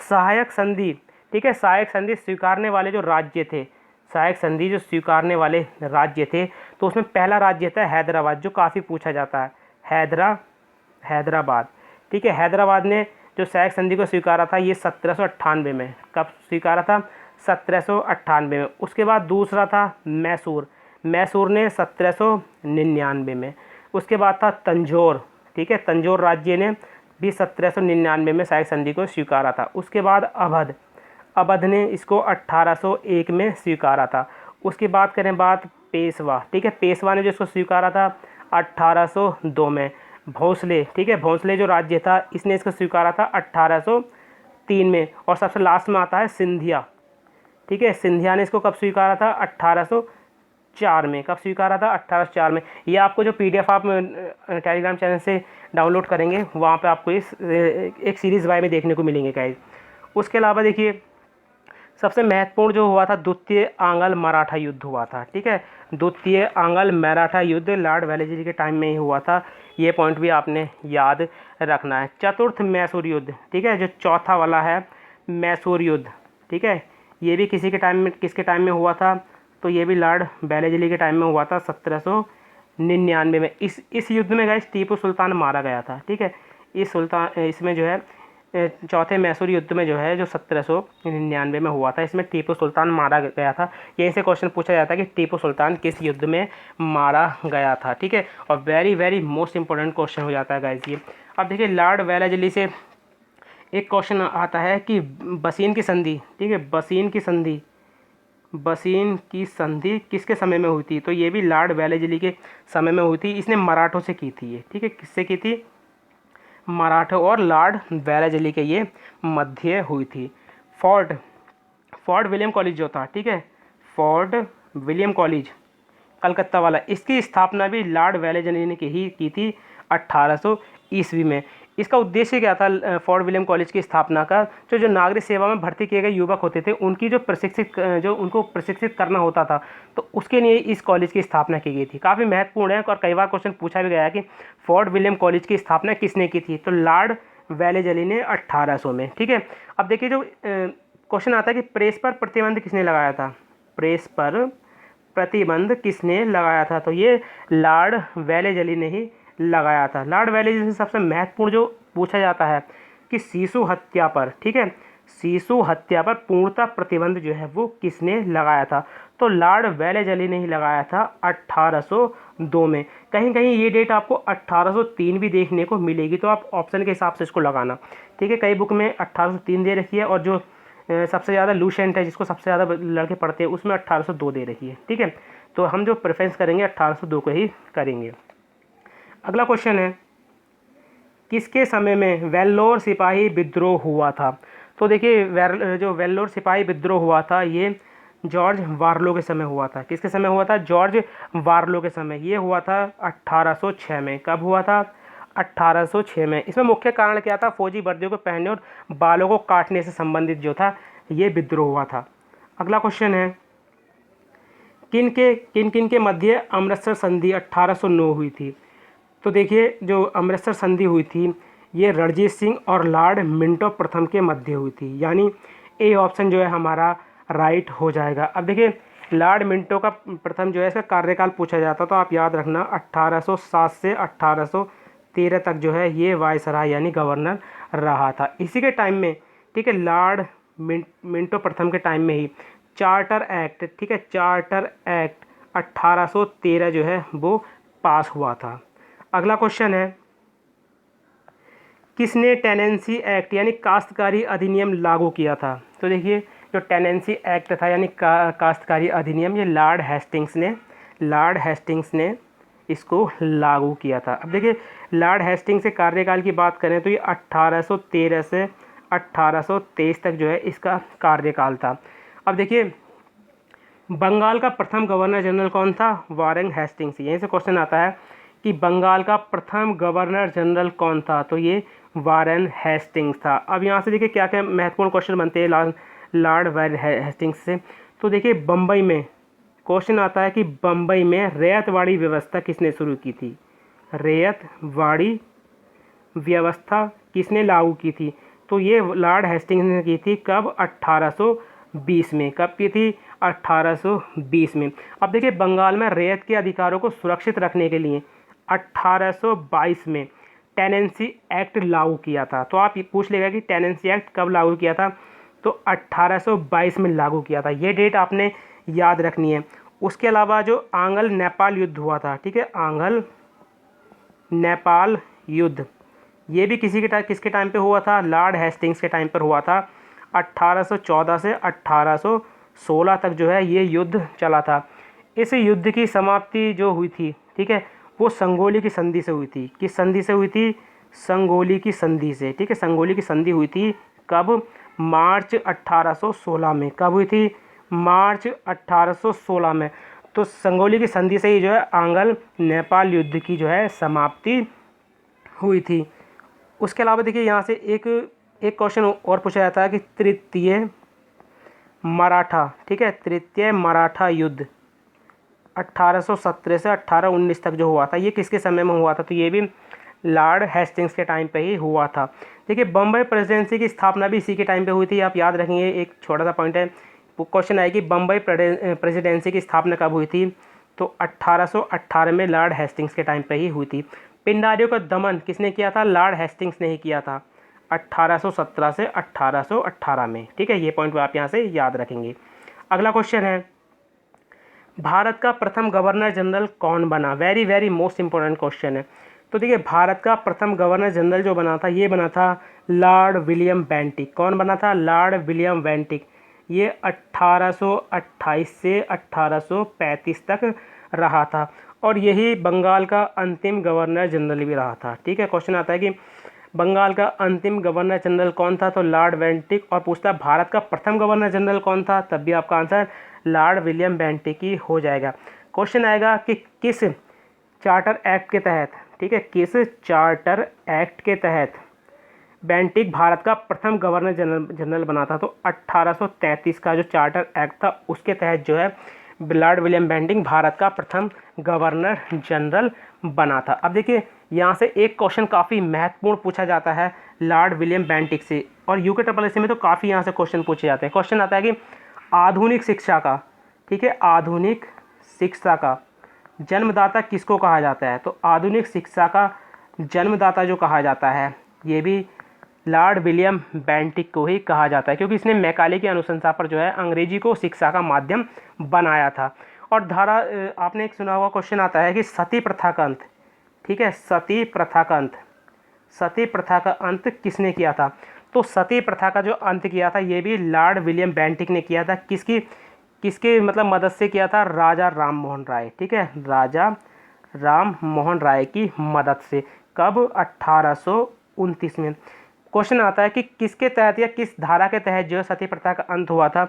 सहायक संधि, ठीक है, सहायक संधि स्वीकारने वाले जो राज्य थे, सहायक संधि जो स्वीकारने वाले राज्य थे, तो उसमें पहला राज्य था हैदराबाद, जो काफ़ी पूछा जाता है, हैदराबाद, ठीक है। हैदराबाद ने जो सहायक संधि को स्वीकारा था ये 1798 में। कब स्वीकारा था? 1798 में। उसके बाद दूसरा था मैसूर, मैसूर ने 1799 में। उसके बाद था तंजौर, ठीक है, तंजौर राज्य ने भी 1799 में साइक संधि को स्वीकारा था। उसके बाद अवध ने इसको 1801 में स्वीकारा था। उसकी बात करें बात पेशवा, ठीक है, पेशवा ने जो इसको स्वीकारा था 1802 में। भोसले, ठीक है, भोसले जो राज्य था इसने इसको स्वीकारा था 1803 में। और सबसे लास्ट में आता है सिंधिया, ठीक है, सिंधिया ने इसको कब स्वीकारा था 1804 में। कब स्वीकारा था 1804 में। ये आपको जो PDF आप टेलीग्राम चैनल से डाउनलोड करेंगे वहाँ पे आपको इस एक सीरीज़ वाई में देखने को मिलेंगे गाइस। उसके अलावा देखिए सबसे महत्वपूर्ण जो हुआ था द्वितीय आंग्ल मराठा युद्ध हुआ था, ठीक है, द्वितीय आंग्ल मराठा युद्ध लॉर्ड वेलेस्ली के टाइम में ही हुआ था। ये पॉइंट भी आपने याद रखना है। चतुर्थ मैसूर युद्ध, ठीक है, जो चौथा वाला है मैसूर युद्ध, ठीक है, ये भी किसके टाइम में हुआ था, तो ये भी लॉर्ड वेलेस्ली के टाइम में हुआ था 1799 में। इस युद्ध में गाइस टीपू सुल्तान मारा गया था, ठीक है, इसमें जो है चौथे मैसूर युद्ध में जो है जो 1799 में हुआ था, इसमें टीपू सुल्तान मारा गया था। यहीं से क्वेश्चन पूछा जाता है कि टीपू सुल्तान किस युद्ध में मारा गया था, ठीक है, और very very most important question हो जाता है गाइस ये। अब देखिए लॉर्ड वेलेस्ली से एक क्वेश्चन आता है कि बसीन की संधि, ठीक है, बसीन की संधि किसके समय में हुई थी, तो ये भी लॉर्ड वेलेस्ली के समय में हुई थी। इसने मराठों से की थी ये, ठीक है, किससे की थी, मराठा और लॉर्ड वेलेस्ली के ये मध्य हुई थी। फोर्ट विलियम कॉलेज जो था, ठीक है, फोर्ट विलियम कॉलेज कलकत्ता वाला, इसकी स्थापना भी लॉर्ड वेलेस्ली ने की थी 1800 ईस्वी में। इसका उद्देश्य क्या था फोर्ट विलियम कॉलेज की स्थापना का, जो नागरिक सेवा में भर्ती किए गए युवक होते थे उनकी उनको प्रशिक्षित करना होता था, तो उसके लिए इस कॉलेज की स्थापना की गई थी। काफ़ी महत्वपूर्ण है और कई बार क्वेश्चन पूछा भी गया है कि फोर्ट विलियम कॉलेज की स्थापना किसने की थी, तो लॉर्ड वेलेस्ली ने 1800 में, ठीक है। अब देखिए जो क्वेश्चन आता है कि प्रेस पर प्रतिबंध किसने लगाया था, प्रेस पर प्रतिबंध किसने लगाया था, तो ये लॉर्ड वेलेस्ली ने ही लगाया था। लॉर्ड वेलेस्ली से सबसे महत्वपूर्ण जो पूछा जाता है कि शिशु हत्या पर, ठीक है, शिशु हत्या पर पूर्णतः प्रतिबंध जो है वो किसने लगाया था, तो लॉर्ड वेलेस्ली ने ही लगाया था 1802 में। कहीं कहीं ये डेट आपको 1803 भी देखने को मिलेगी, तो आप ऑप्शन के हिसाब से इसको लगाना, ठीक है। कई बुक में 1803 दे रखी है और जो सबसे ज़्यादा लूसेंट है जिसको सबसे ज़्यादा लड़के पढ़ते हैं उसमें 1802 दे रखी है, ठीक है। तो हम जो प्रेफरेंस करेंगे 1802 को ही करेंगे। अगला क्वेश्चन है किसके समय में वेल्लोर सिपाही विद्रोह हुआ था, तो देखिए जो वेल्लोर सिपाही विद्रोह हुआ था ये जॉर्ज वार्लो के समय हुआ था। किसके समय हुआ था, जॉर्ज वार्लो के समय। ये हुआ था 1806 में। कब हुआ था, 1806 में। इसमें मुख्य कारण क्या था, फौजी वर्दियों को पहनने और बालों को काटने से संबंधित जो था ये विद्रोह हुआ था। अगला क्वेश्चन है किन किन के मध्य अमृतसर संधि 1809 हुई थी, तो देखिए जो अमृतसर संधि हुई थी ये रणजीत सिंह और लॉर्ड मिंटो प्रथम के मध्य हुई थी, यानी ए ऑप्शन जो है हमारा राइट हो जाएगा। अब देखिए लॉर्ड मिंटो का प्रथम जो है इसका कार्यकाल पूछा जाता, तो आप याद रखना 1807 से 1813 तक जो है ये वायसराय यानी गवर्नर रहा था। इसी के टाइम में, ठीक है, लॉर्ड मिंटो प्रथम के टाइम में ही चार्टर एक्ट, ठीक है, चार्टर एक्ट 1813 जो है वो पास हुआ था। अगला क्वेश्चन है किसने टेनेंसी एक्ट यानी काश्तकारी अधिनियम लागू किया था, तो देखिए जो टेनेंसी एक्ट था यानी काश्तकारी अधिनियम ये लॉर्ड हेस्टिंग्स ने इसको लागू किया था। अब देखिए लॉर्ड हेस्टिंग्स के कार्यकाल की बात करें तो ये 1813 से 1823 तक जो है इसका कार्यकाल था। अब देखिए बंगाल का प्रथम गवर्नर जनरल कौन था, वारेन हेस्टिंग्स। यहीं से क्वेश्चन आता है कि बंगाल का प्रथम गवर्नर जनरल कौन था, तो ये वारेन हेस्टिंग्स था। अब यहाँ से देखिए क्या क्या महत्वपूर्ण क्वेश्चन बनते हैं लॉर्ड वारेन हेस्टिंग्स से, तो देखिए बम्बई में क्वेश्चन आता है कि बम्बई में रैयतवाड़ी व्यवस्था किसने शुरू की थी, रैयतवाड़ी व्यवस्था किसने लागू की थी, तो ये लॉर्ड हेस्टिंग्स ने की थी। कब, 1820 में। कब की थी, 1820 में। अब देखिए बंगाल में रैयत के अधिकारों को सुरक्षित रखने के लिए 1822 में टेनेंसी एक्ट लागू किया था। तो आप पूछ लेगा कि टेनेंसी एक्ट कब लागू किया था, तो 1822 में लागू किया था। ये डेट आपने याद रखनी है। उसके अलावा जो आंग्ल नेपाल युद्ध हुआ था, ठीक है, आंग्ल नेपाल युद्ध ये भी किसके टाइम पे हुआ था? लॉर्ड हेस्टिंग्स के टाइम पर हुआ था। 1814 से 1816 तक जो है ये युद्ध चला था। इस युद्ध की समाप्ति जो हुई थी, ठीक है, वो संगोली की संधि से हुई थी। किस संधि से हुई थी? संगोली की संधि से, ठीक है। संगोली की संधि हुई थी कब? मार्च 1816 में। कब हुई थी? मार्च 1816 में। तो संगोली की संधि से ही जो है आंग्ल नेपाल युद्ध की जो है समाप्ति हुई थी। उसके अलावा देखिए यहाँ से एक क्वेश्चन और पूछा जाता है कि तृतीय मराठा, ठीक है, तृतीय मराठा युद्ध 1817 से 1819 तक जो हुआ था, ये किसके समय में हुआ था? तो ये भी लॉर्ड हेस्टिंग्स के टाइम पे ही हुआ था। देखिए बम्बई प्रेसिडेंसी की स्थापना भी इसी के टाइम पे हुई थी। आप याद रखेंगे, एक छोटा सा पॉइंट है, क्वेश्चन है कि बम्बई प्रेसिडेंसी की स्थापना कब हुई थी? तो 1818 में लॉर्ड हेस्टिंग्स के टाइम पे ही हुई थी। पिंडारियों का दमन किसने किया था? लॉर्ड हेस्टिंग्स ने ही किया था 1817 से 1818 में, ठीक है। ये पॉइंट आप यहाँ से याद रखेंगे। अगला क्वेश्चन है, भारत का प्रथम गवर्नर जनरल कौन बना? Very very most important question है। तो देखिए भारत का प्रथम गवर्नर जनरल जो बना था, ये बना था लॉर्ड विलियम बेंटिक। कौन बना था? Lord William Bentinck. ये 1828 से 1835 तक रहा था और यही बंगाल का अंतिम गवर्नर जनरल भी रहा था, ठीक है। क्वेश्चन आता है कि बंगाल का अंतिम गवर्नर जनरल कौन था? तो लॉर्ड बेंटिक। और पूछता है भारत का प्रथम गवर्नर जनरल कौन था? तब भी आपका आंसर लॉर्ड विलियम बेंटिक ही हो जाएगा। क्वेश्चन आएगा कि किस चार्टर एक्ट के तहत, ठीक है, किस चार्टर एक्ट के तहत बेंटिक भारत का प्रथम गवर्नर जनरल बना था? तो 1833 का जो चार्टर एक्ट था उसके तहत जो है लॉर्ड विलियम बेंटिक भारत का प्रथम गवर्नर जनरल बना था। अब देखिए यहाँ से एक क्वेश्चन काफ़ी महत्वपूर्ण पूछा जाता है लॉर्ड विलियम बेंटिक से, और यूके ट्रिपल में तो काफ़ी यहाँ से क्वेश्चन पूछे जाते हैं। क्वेश्चन आता है कि आधुनिक शिक्षा का, ठीक है, आधुनिक शिक्षा का जन्मदाता किसको कहा जाता है? तो आधुनिक शिक्षा का जन्मदाता जो कहा जाता है, ये भी लॉर्ड विलियम बेंटिक को ही कहा जाता है, क्योंकि इसने मैकाले की अनुशंसा पर जो है अंग्रेजी को शिक्षा का माध्यम बनाया था। और धारा आपने एक सुना हुआ क्वेश्चन आता है कि सती प्रथा का अंत, ठीक है, सती प्रथा का अंत, सती प्रथा का अंत किसने किया था? तो सती प्रथा का जो अंत किया था ये भी लॉर्ड विलियम बेंटिक ने किया था। किसके मतलब मदद से किया था? राजा राम मोहन राय, ठीक है, राजा राम मोहन राय की मदद से। कब? 1829 में। क्वेश्चन आता है कि किसके तहत या किस धारा के तहत जो है सती प्रथा का अंत हुआ था?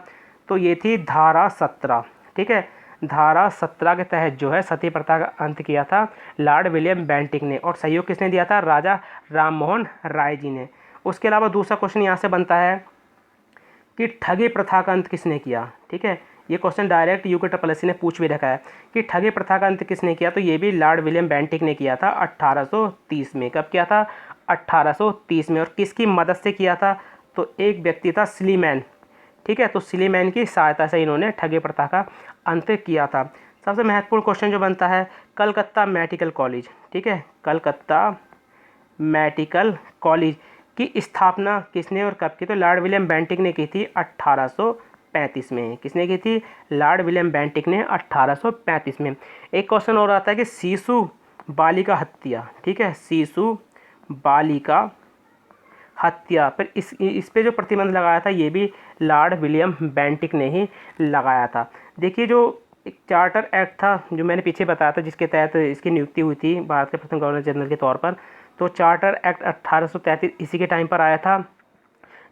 तो ये थी धारा 17, ठीक है, धारा 17 के तहत जो है सती प्रथा का अंत किया था लॉर्ड विलियम बेंटिक ने, और सहयोग किसने दिया था? राजा राम मोहन राय जी ने। उसके अलावा दूसरा क्वेश्चन यहाँ से बनता है कि ठगी प्रथा का अंत किसने किया? ठीक है, ये question direct UK triple SC ने पूछ भी रखा है कि ठगी प्रथा का अंत किसने किया? तो ये भी लॉर्ड विलियम बेंटिक ने किया था 1830 में। कब किया था? 1830 में। और किसकी मदद से किया था? तो एक व्यक्ति था स्लीमैन, ठीक है, तो स्लीमैन की सहायता से इन्होंने ठगी प्रथा का अंत किया था। सबसे महत्वपूर्ण क्वेश्चन जो बनता है कलकत्ता मेडिकल कॉलेज, ठीक है, कलकत्ता मेडिकल कॉलेज की स्थापना किसने और कब की? तो लॉर्ड विलियम बेंटिक ने की थी 1835 में। किसने की थी? लॉर्ड विलियम बेंटिक ने 1835 में। एक क्वेश्चन और आता है कि शिशु बालिका हत्या, ठीक है, शिशु बालिका हत्या पर इस पे जो प्रतिबंध लगाया था ये भी लॉर्ड विलियम बेंटिक ने ही लगाया था। देखिए जो एक चार्टर एक्ट था जो मैंने पीछे बताया था जिसके तहत इसकी नियुक्ति हुई थी भारत के प्रथम गवर्नर जनरल के तौर पर, तो चार्टर एक्ट 1833 इसी के टाइम पर आया था,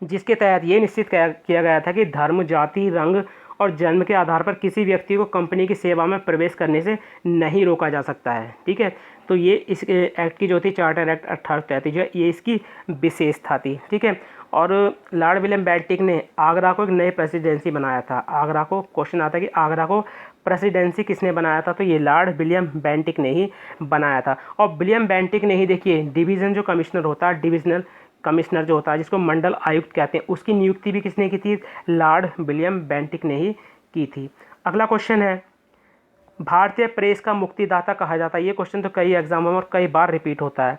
जिसके तहत ये निश्चित किया गया था कि धर्म, जाति, रंग और जन्म के आधार पर किसी व्यक्ति को कंपनी की सेवा में प्रवेश करने से नहीं रोका जा सकता है। ठीक है, तो ये इस एक्ट की जो थी चार्टर एक्ट 1833 जो है ये इसकी विशेषता थी। ठीक है, और लॉर्ड विलियम बेंटिक ने आगरा को एक नई प्रेसिडेंसी बनाया था। आगरा को, क्वेश्चन आता है कि आगरा को प्रेसिडेंसी किसने बनाया था? तो ये लॉर्ड विलियम बेंटिक ने ही बनाया था। और विलियम बेंटिक ने ही देखिए डिवीज़न जो कमिश्नर होता है, डिविजनल कमिश्नर जो होता है जिसको मंडल आयुक्त कहते हैं, उसकी नियुक्ति भी किसने की थी? लॉर्ड विलियम बेंटिक ने ही की थी। अगला क्वेश्चन है भारतीय प्रेस का मुक्तिदाता कहा जाता है। ये क्वेश्चन तो कई एग्जामों में और कई बार रिपीट होता है।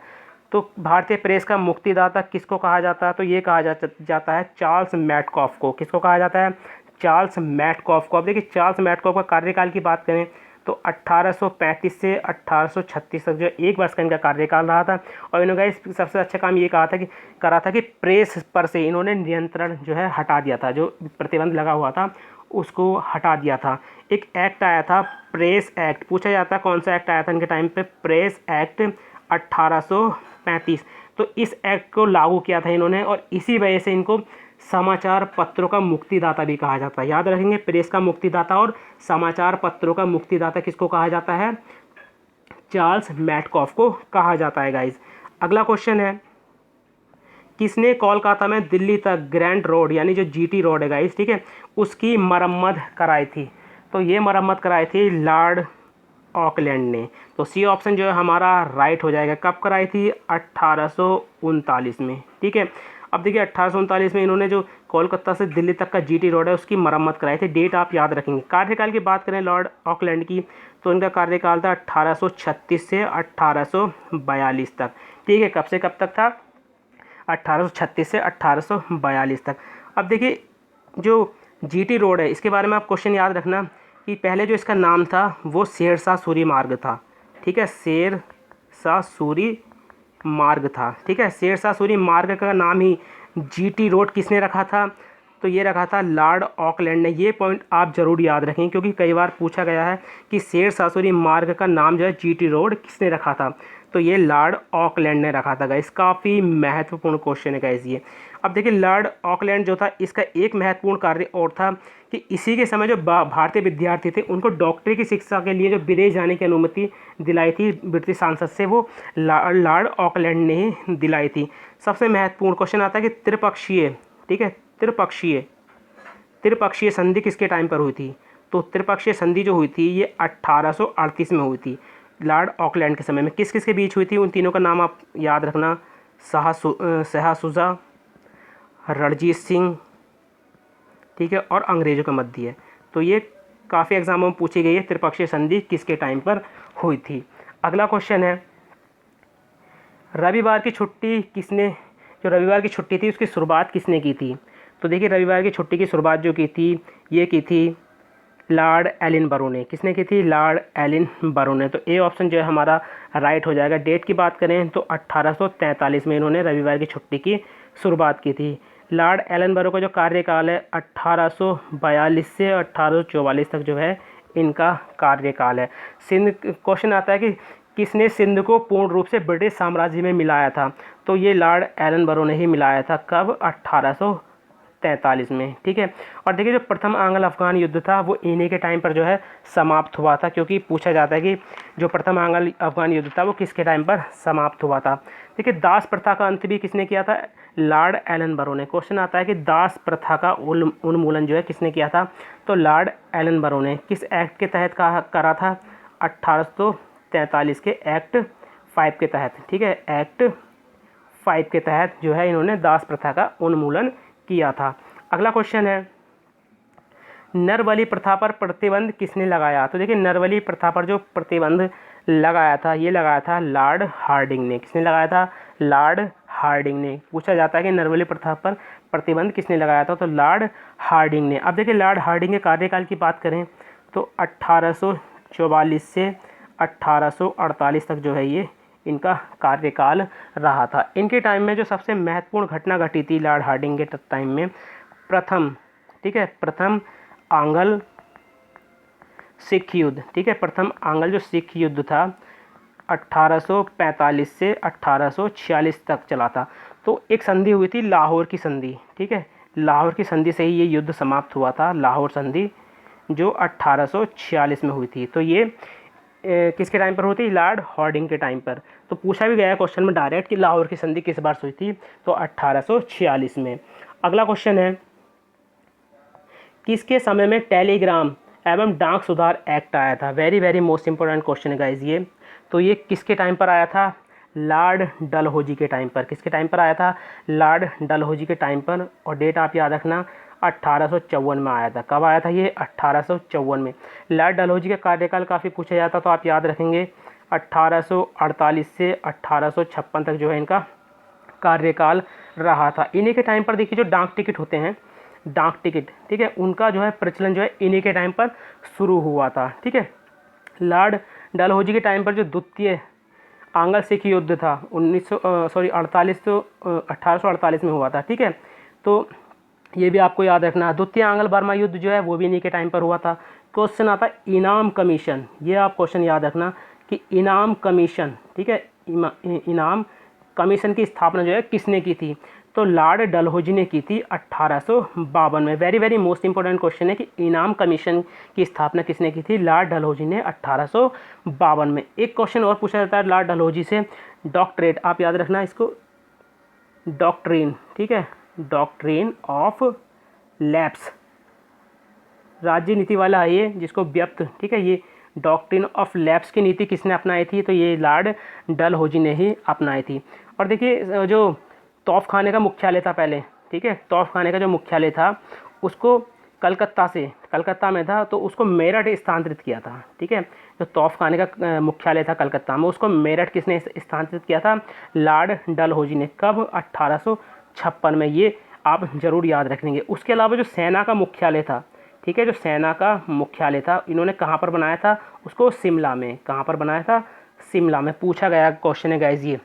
तो भारतीय प्रेस का मुक्तिदाता किसको कहा जाता है? तो ये कहा जाता है चार्ल्स मैडकॉफ को। किसको कहा जाता है? चार्ल्स मैडकॉफ को। अब देखिए चार्ल्स मैडकॉफ का कार्यकाल की बात करें तो 1835 से 1836 तक जो 1 वर्ष का इनका कार्यकाल रहा था। और इन्होंने गाइस सबसे अच्छा काम ये करा था कि प्रेस पर से इन्होंने नियंत्रण जो है हटा दिया था, जो प्रतिबंध लगा हुआ था उसको हटा दिया था। एक एक्ट आया था, प्रेस एक्ट। पूछा जाता है कौन सा एक्ट आया था इनके टाइम पे? Press act 1835। तो इस एक्ट को लागू किया था इन्होंने, और इसी वजह से इनको समाचार पत्रों का मुक्तिदाता भी कहा जाता है। याद रखेंगे, प्रेस का मुक्तिदाता और समाचार पत्रों का मुक्तिदाता किसको कहा जाता है? चार्ल्स मैटकॉफ को कहा जाता है गाइज। अगला क्वेश्चन है, किसने कोलकाता में दिल्ली तक ग्रैंड रोड यानी जो जीटी रोड है गाइज, ठीक है, उसकी मरम्मत कराई थी? तो ये मरम्मत कराई थी लॉर्ड ऑकलैंड ने। तो सी ऑप्शन जो है हमारा राइट हो जाएगा। कब कराई थी? 1839 में, ठीक है। अब देखिए 1839 में इन्होंने जो कोलकाता से दिल्ली तक का जीटी रोड है उसकी मरम्मत कराई थी। डेट आप याद रखेंगे। कार्यकाल की बात करें लॉर्ड ऑकलैंड की, तो इनका कार्यकाल था 1836 से 1842 तक, ठीक है। कब से कब तक था? 1836 से 1842 तक। अब देखिए जो जीटी रोड है इसके बारे में आप क्वेश्चन याद रखना कि पहले जो इसका नाम था वो शेरशाह सूरी मार्ग था, ठीक है, शेरशाह सूरी मार्ग था, ठीक है। शेरशाह सूरी मार्ग का नाम ही जीटी रोड किसने रखा था? तो ये रखा था लॉर्ड ऑकलैंड ने। ये पॉइंट आप ज़रूर याद रखें क्योंकि कई बार पूछा गया है कि शेरशाह सूरी मार्ग का नाम जो है जीटी रोड किसने रखा था? तो ये लॉर्ड ऑकलैंड ने रखा था गाइस। काफ़ी महत्वपूर्ण क्वेश्चन है गाइस ये। अब देखिए लॉर्ड ऑकलैंड जो था इसका एक महत्वपूर्ण कार्य और था कि इसी के समय जो भारतीय विद्यार्थी थे उनको डॉक्टरी की शिक्षा के लिए जो विदेश जाने की अनुमति दिलाई थी ब्रिटिश सांसद से, वो लॉर्ड ऑकलैंड ने ही दिलाई थी। सबसे महत्वपूर्ण क्वेश्चन आता है कि त्रिपक्षीय, ठीक है, त्रिपक्षीय संधि किसके टाइम पर हुई थी? तो त्रिपक्षीय संधि जो हुई थी ये 1838 में हुई थी लॉर्ड ऑकलैंड के समय में। किस किस के बीच हुई थी? उन तीनों का नाम आप याद रखना, शाहसुजा, रणजीत सिंह, ठीक है, और अंग्रेज़ों के मध्य। तो ये काफ़ी एग्जामों में पूछी गई है, त्रिपक्षीय संधि किसके टाइम पर हुई थी। अगला क्वेश्चन है, रविवार की छुट्टी किसने, जो रविवार की छुट्टी थी उसकी शुरुआत किसने की थी? तो देखिए रविवार की छुट्टी की शुरुआत जो की थी ये की थी लॉर्ड एलिनबरो ने। किसने की थी? लॉर्ड एलिनबरो ने। तो ए ऑप्शन जो है हमारा राइट हो जाएगा। डेट की बात करें तो 1843 में इन्होंने रविवार की छुट्टी की शुरुआत की थी। लॉर्ड एलिनबरो का जो कार्यकाल है 1842 से 1844 तक जो है इनका कार्यकाल है। सिंध क्वेश्चन आता है कि किसने सिंध को पूर्ण रूप से ब्रिटिश साम्राज्य में मिलाया था? तो ये लॉर्ड एलिनबरो ने ही मिलाया था। कब? 1843 में, ठीक है। और देखिए जो प्रथम आंग्ल अफगान युद्ध था वो इन्हीं के टाइम पर जो है समाप्त हुआ था, क्योंकि पूछा जाता है कि जो प्रथम आंग्ल अफगान युद्ध था वो किसके टाइम पर समाप्त हुआ था। देखिए दास प्रथा का अंत भी किसने किया था? लॉर्ड एलिनबरो ने। क्वेश्चन आता है कि दास प्रथा का उन्मूलन जो है किसने किया था? तो लॉर्ड एलिनबरो ने। किस एक्ट के तहत करा था? 1843 के एक्ट 5 के तहत, ठीक है, एक्ट 5 के तहत जो है इन्होंने दास प्रथा का उन्मूलन किया था। अगला क्वेश्चन है, नरबली प्रथा पर प्रतिबंध किसने लगाया? तो देखिए नरबली प्रथा पर जो प्रतिबंध लगाया था ये लगाया था लॉर्ड हार्डिंग ने। किसने लगाया था? लॉर्ड हार्डिंग ने। पूछा जाता है कि नरबली प्रथा पर प्रतिबंध किसने लगाया था? तो लॉर्ड हार्डिंग ने। अब देखिए लॉर्ड हार्डिंग के कार्यकाल की बात करें तो 1844 से 1848 तक जो है ये इनका कार्यकाल रहा था। इनके टाइम में जो सबसे महत्वपूर्ण घटना घटी थी लॉर्ड हार्डिंग के टाइम में, प्रथम, ठीक है, प्रथम आंग्ल सिख युद्ध, ठीक है, प्रथम आंग्ल जो सिख युद्ध था 1845 से 1846 तक चला था। तो एक संधि हुई थी लाहौर की संधि, ठीक है, लाहौर की संधि से ही ये युद्ध समाप्त हुआ था, लाहौर संधि जो 1846 में हुई थी। तो ये किसके टाइम पर हुई थी? लॉर्ड हार्डिंग के टाइम पर। तो पूछा भी गया है क्वेश्चन में डायरेक्ट कि लाहौर की संधि किस बार हुई थी? तो 1846 में। अगला क्वेश्चन है, किसके समय में टेलीग्राम एवं डाक सुधार एक्ट आया था? Very very most important question है गाइज ये। तो ये किसके टाइम पर आया था? लॉर्ड डलहौजी के टाइम पर। किसके टाइम पर आया था? लॉर्ड डलहौजी के टाइम पर। और डेट आप याद रखना 1854 में आया था। कब आया था ये? 1854 में। लॉर्ड डलहौजी का कार्यकाल काफ़ी पूछा जाता तो आप याद रखेंगे 1848 से 1856 तक जो है इनका कार्यकाल रहा था। इन्हीं के टाइम पर देखिए जो डाक टिकट होते हैं, डाक टिकट, ठीक है, उनका जो है प्रचलन जो है इन्हीं के टाइम पर शुरू हुआ था, ठीक है। लॉर्ड डलहौजी के टाइम पर जो द्वितीय आंग्ल सिख युद्ध था 1848 में हुआ था, ठीक है। तो ये भी आपको याद रखना है। द्वितीय आंग्ल बर्मा युद्ध जो है वो भी इन्हीं के टाइम पर हुआ था। क्वेश्चन आता है इनाम कमीशन, ये आप क्वेश्चन याद रखना कि इनाम कमीशन, ठीक है, इनाम कमीशन की स्थापना जो है किसने की थी, तो लॉर्ड डलहौजी ने की थी 1852 में। Very very most important question है कि इनाम कमीशन की स्थापना किसने की थी, लॉर्ड डलहौजी ने 1852 में। एक क्वेश्चन और पूछा जाता है लॉर्ड डलहौजी से, डॉक्टरेट, आप याद रखना इसको, डॉक्ट्रिन, ठीक है, डॉक्ट्रिन ऑफ लैप्स, राज्य नीति वाला है ये, जिसको व्याप्त, ठीक है, ये डॉक्ट्रिन ऑफ लैप्स की नीति किसने अपनाई थी, तो ये लॉर्ड डलहौजी ने ही अपनाई थी। और देखिए जो तौफ खाने का मुख्यालय था पहले, ठीक है, तौफ खाने का जो मुख्यालय था उसको कलकत्ता में था, तो उसको मेरठ स्थानांतरित किया था, ठीक है। जो तौफ खाने का मुख्यालय था कलकत्ता में, उसको मेरठ किसने स्थानांतरित किया था, लॉर्ड डलहौजी ने। कब, 1856 में। ये आप जरूर याद रखेंगे। उसके अलावा जो सेना का मुख्यालय था, ठीक है, जो सेना का मुख्यालय था इन्होंने कहाँ पर बनाया था, उसको शिमला में। कहाँ पर बनाया था, शिमला में। पूछा गया क्वेश्चन है गाइस ये।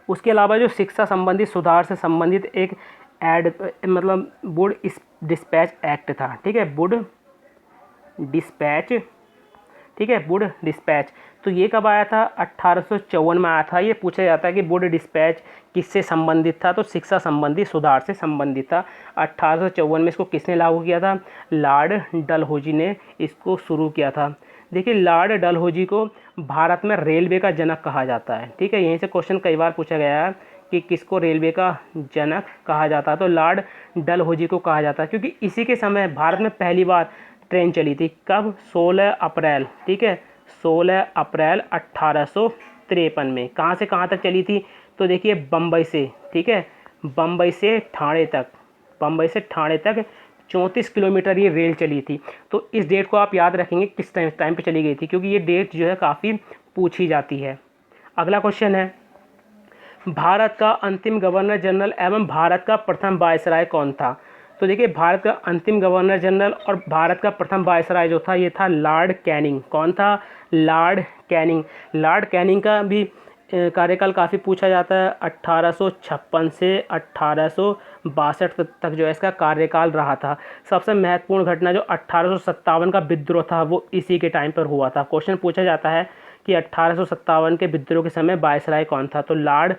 उसके अलावा जो शिक्षा संबंधी सुधार से संबंधित एक मतलब वुड डिस्पैच एक्ट था, ठीक है, वुड डिस्पैच, ठीक है, वुड डिस्पैच। तो ये कब आया था, 1854 में आया था। ये पूछा जाता है कि वुड डिस्पैच किससे संबंधित था, तो शिक्षा संबंधी सुधार से संबंधित था। 1854 में इसको किसने लागू किया था, लॉर्ड डलहौजी ने इसको शुरू किया था। देखिए लॉर्ड डलहौजी को भारत में रेलवे का जनक कहा जाता है, ठीक है। यहीं से क्वेश्चन कई बार पूछा गया है कि किसको रेलवे का जनक कहा जाता है, तो लॉर्ड डलहौजी को कहा जाता है, क्योंकि इसी के समय भारत में पहली बार ट्रेन चली थी। कब, 16 अप्रैल, ठीक है, 16 अप्रैल 1853 में। कहाँ से कहाँ तक चली थी, तो देखिए बम्बई से, ठीक है, बम्बई से ठाणे तक, बम्बई से ठाणे तक 34 किलोमीटर ये रेल चली थी। तो इस डेट को आप याद रखेंगे किस टाइम पे चली गई थी, क्योंकि ये डेट जो है काफ़ी पूछी जाती है। अगला क्वेश्चन है, भारत का अंतिम गवर्नर जनरल एवं भारत का प्रथम वायसराय कौन था। तो देखिए भारत का अंतिम गवर्नर जनरल और भारत का प्रथम वायसराय जो था ये था लॉर्ड कैनिंग। कौन था, लॉर्ड कैनिंग। लॉर्ड कैनिंग का भी कार्यकाल काफ़ी पूछा जाता है। 1856 से 1862 तक जो है इसका कार्यकाल रहा था। सबसे महत्वपूर्ण घटना जो 1857 का विद्रोह था वो इसी के टाइम पर हुआ था। क्वेश्चन पूछा जाता है कि 1857 के विद्रोह के समय वायसराय कौन था, तो लॉर्ड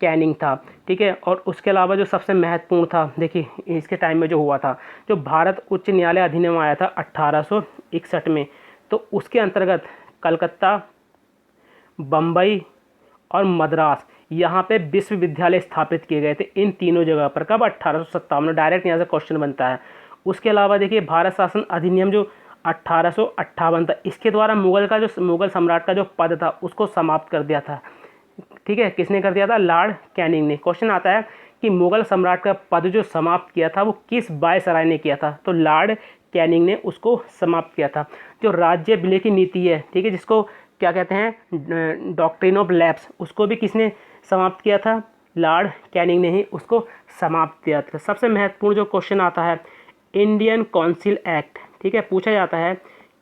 कैनिंग था, ठीक है। और उसके अलावा जो सबसे महत्वपूर्ण था, देखिए इसके टाइम में जो हुआ था, जो भारत उच्च न्यायालय अधिनियम आया था 1861 में, तो उसके अंतर्गत कलकत्ता, बम्बई और मद्रास यहाँ पे विश्वविद्यालय स्थापित किए गए थे, इन तीनों जगह पर। कब, 1857 में। डायरेक्ट यहाँ से क्वेश्चन बनता है। उसके अलावा देखिए भारत शासन अधिनियम जो 1858 था, इसके द्वारा मुगल सम्राट का जो पद था उसको समाप्त कर दिया था, ठीक है। किसने कर दिया था, लॉर्ड कैनिंग ने। क्वेश्चन आता है कि मुगल सम्राट का पद जो समाप्त किया था वो किस वायसराय ने किया था, तो लॉर्ड कैनिंग ने उसको समाप्त किया था। जो राज्य विलय की नीति है, ठीक है, जिसको क्या कहते हैं, डॉक्ट्रिन ऑफ लैप्स, उसको भी किसने समाप्त किया था, लॉर्ड कैनिंग ने ही उसको समाप्त किया था। सबसे महत्वपूर्ण जो क्वेश्चन आता है, इंडियन काउंसिल एक्ट, ठीक है, पूछा जाता है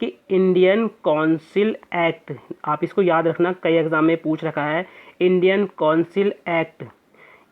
कि इंडियन काउंसिल एक्ट, आप इसको याद रखना, कई एग्जाम में पूछ रखा है। इंडियन काउंसिल एक्ट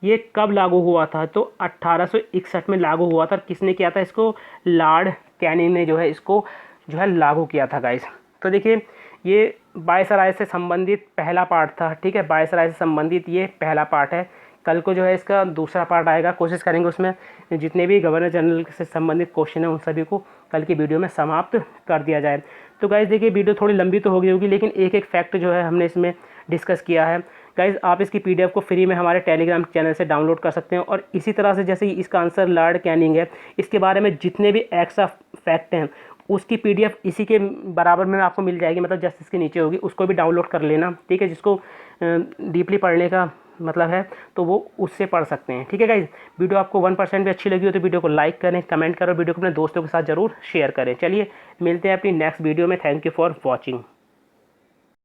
ये कब लागू हुआ था, तो 1861 में लागू हुआ था। किसने किया था इसको, लॉर्ड कैनिंग ने जो है इसको जो है लागू किया था गाइस। तो देखिए ये वायसराय से संबंधित पहला पार्ट था, ठीक है, वायसराय से संबंधित ये पहला पार्ट है। कल को जो है इसका दूसरा पार्ट आएगा, कोशिश करेंगे उसमें जितने भी गवर्नर जनरल से संबंधित क्वेश्चन है उन सभी को कल की वीडियो में समाप्त कर दिया जाए। तो गाइस देखिए वीडियो थोड़ी लंबी तो हो गई होगी, लेकिन एक एक फैक्ट जो है हमने इसमें डिस्कस किया है। गाइस आप इसकी PDF को फ्री में हमारे टेलीग्राम चैनल से डाउनलोड कर सकते हैं। और इसी तरह से जैसे इसका आंसर लॉर्ड कैनिंग है, इसके बारे में जितने भी एक्स्ट्रा फैक्ट हैं उसकी PDF इसी के बराबर में आपको मिल जाएगी, मतलब जस्ट इसके नीचे होगी, उसको भी डाउनलोड कर लेना, ठीक है। जिसको डीपली पढ़ने का मतलब है तो वो उससे पढ़ सकते हैं, ठीक है गाइज। वीडियो आपको 1% भी अच्छी लगी हो तो वीडियो को लाइक करें, कमेंट करो, वीडियो को अपने दोस्तों के साथ ज़रूर शेयर करें। चलिए मिलते हैं अपनी नेक्स्ट वीडियो में। Thank you for watching.